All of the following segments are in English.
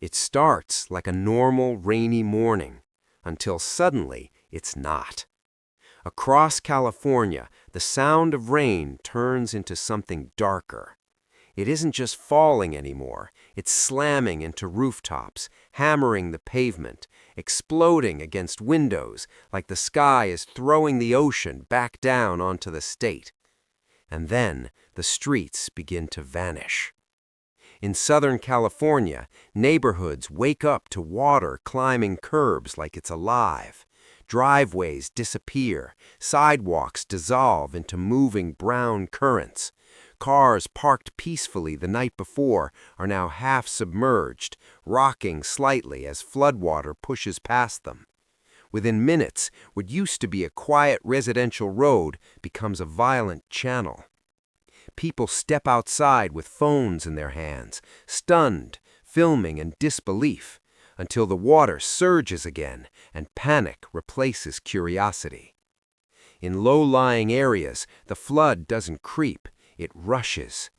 It starts like a normal rainy morning, until suddenly it's not. Across California, the sound of rain turns into something darker. It isn't just falling anymore, it's slamming into rooftops, hammering the pavement, exploding against windows like the sky is throwing the ocean back down onto the state. And then the streets begin to vanish. In Southern California, neighborhoods wake up to water climbing curbs like it's alive. Driveways disappear, sidewalks dissolve into moving brown currents. Cars parked peacefully the night before are now half submerged, rocking slightly as floodwater pushes past them. Within minutes, what used to be a quiet residential road becomes a violent channel. People step outside with phones in their hands, stunned, filming in disbelief, until the water surges again and panic replaces curiosity. In low-lying areas, the flood doesn't creep, it rushes.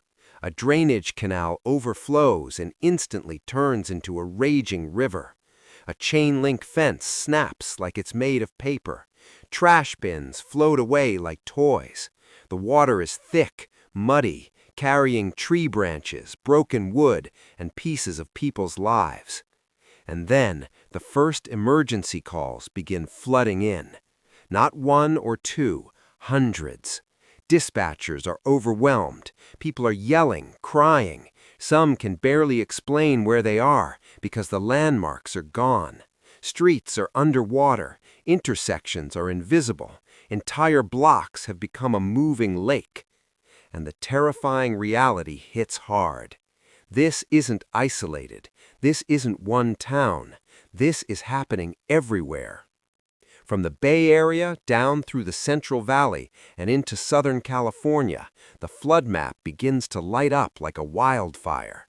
A drainage canal overflows and instantly turns into a raging river. A chain-link fence snaps like it's made of paper. Trash bins float away like toys. The water is thick, muddy, carrying tree branches, broken wood, and pieces of people's lives. And then the first emergency calls begin flooding in. Not one or two, hundreds. Dispatchers are overwhelmed. People are yelling, crying. Some can barely explain where they are because the landmarks are gone. Streets are underwater. Intersections are invisible. Entire blocks have become a moving lake. And the terrifying reality hits hard. This isn't isolated. This isn't one town. This is happening everywhere. From the Bay Area down through the Central Valley and into Southern California, the flood map begins to light up like a wildfire.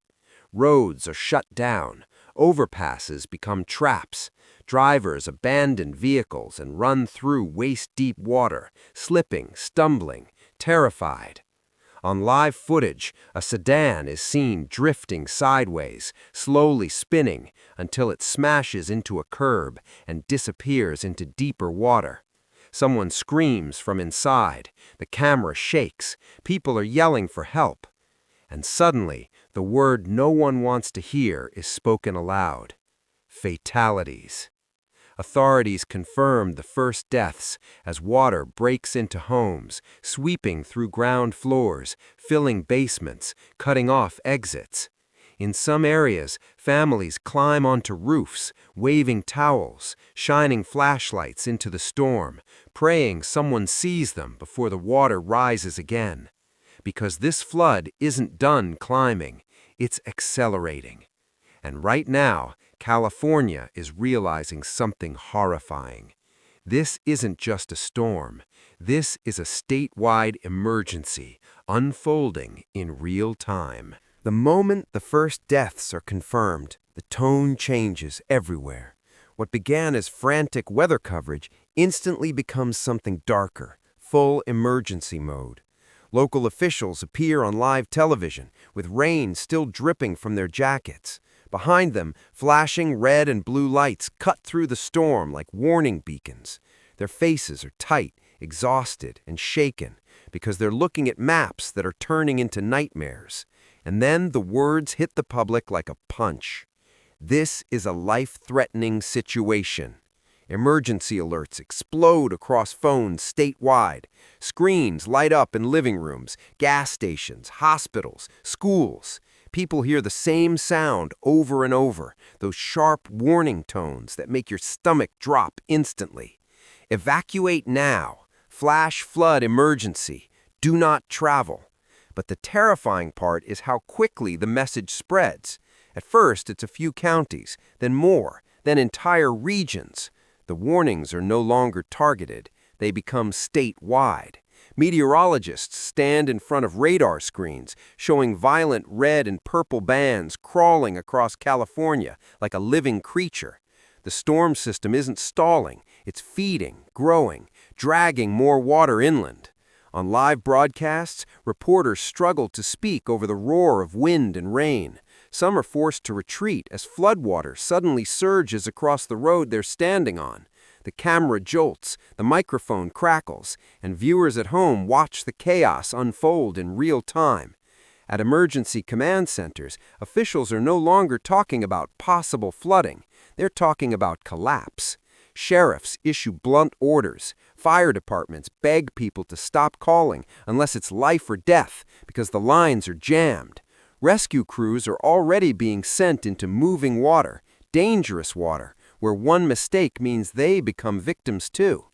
Roads are shut down. Overpasses become traps. Drivers abandon vehicles and run through waist-deep water, slipping, stumbling, terrified. On live footage, a sedan is seen drifting sideways, slowly spinning until it smashes into a curb and disappears into deeper water. Someone screams from inside. The camera shakes. People are yelling for help. And suddenly, the word no one wants to hear is spoken aloud. Fatalities. Authorities confirmed the first deaths as water breaks into homes, sweeping through ground floors, filling basements, cutting off exits. In some areas, families climb onto roofs, waving towels, shining flashlights into the storm, praying someone sees them before the water rises again. Because this flood isn't done climbing, it's accelerating. And right now, California is realizing something horrifying. This isn't just a storm. This is a statewide emergency unfolding in real time. The moment the first deaths are confirmed, the tone changes everywhere. What began as frantic weather coverage instantly becomes something darker, full emergency mode. Local officials appear on live television, with rain still dripping from their jackets. Behind them, flashing red and blue lights cut through the storm like warning beacons. Their faces are tight, exhausted, and shaken because they're looking at maps that are turning into nightmares. And then the words hit the public like a punch. This is a life-threatening situation. Emergency alerts explode across phones statewide. Screens light up in living rooms, gas stations, hospitals, schools. People hear the same sound over and over, those sharp warning tones that make your stomach drop instantly. Evacuate now. Flash flood emergency. Do not travel. But the terrifying part is how quickly the message spreads. At first, it's a few counties, then more, then entire regions. The warnings are no longer targeted. They become statewide. Meteorologists stand in front of radar screens, showing violent red and purple bands crawling across California like a living creature. The storm system isn't stalling. It's feeding, growing, dragging more water inland. On live broadcasts, reporters struggle to speak over the roar of wind and rain. Some are forced to retreat as floodwater suddenly surges across the road they're standing on. The camera jolts, the microphone crackles, and viewers at home watch the chaos unfold in real time. At emergency command centers, officials are no longer talking about possible flooding. They're talking about collapse. Sheriffs issue blunt orders. Fire departments beg people to stop calling unless it's life or death because the lines are jammed. Rescue crews are already being sent into moving water, dangerous water, where one mistake means they become victims too.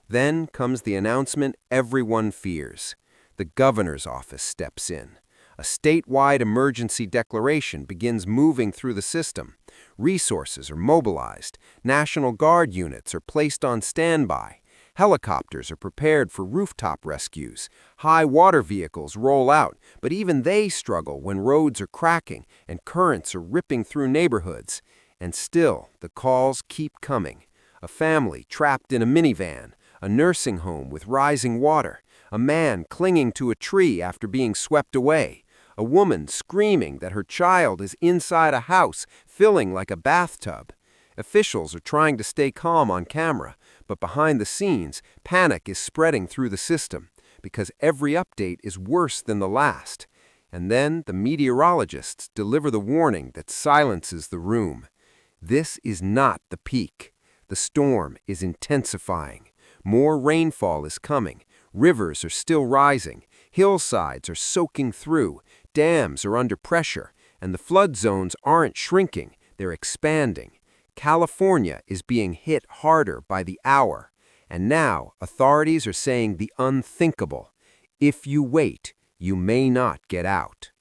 Then comes the announcement everyone fears. The governor's office steps in. A statewide emergency declaration begins moving through the system. Resources are mobilized. National Guard units are placed on standby. Helicopters are prepared for rooftop rescues. High water vehicles roll out, but even they struggle when roads are cracking and currents are ripping through neighborhoods. And still, the calls keep coming. A family trapped in a minivan, a nursing home with rising water, a man clinging to a tree after being swept away, a woman screaming that her child is inside a house filling like a bathtub. Officials are trying to stay calm on camera, but behind the scenes, panic is spreading through the system because every update is worse than the last. And then the meteorologists deliver the warning that silences the room. This is not the peak. The storm is intensifying. More rainfall is coming. Rivers are still rising. Hillsides are soaking through. Dams are under pressure. And the flood zones aren't shrinking. They're expanding. California is being hit harder by the hour. And now authorities are saying the unthinkable. If you wait, you may not get out.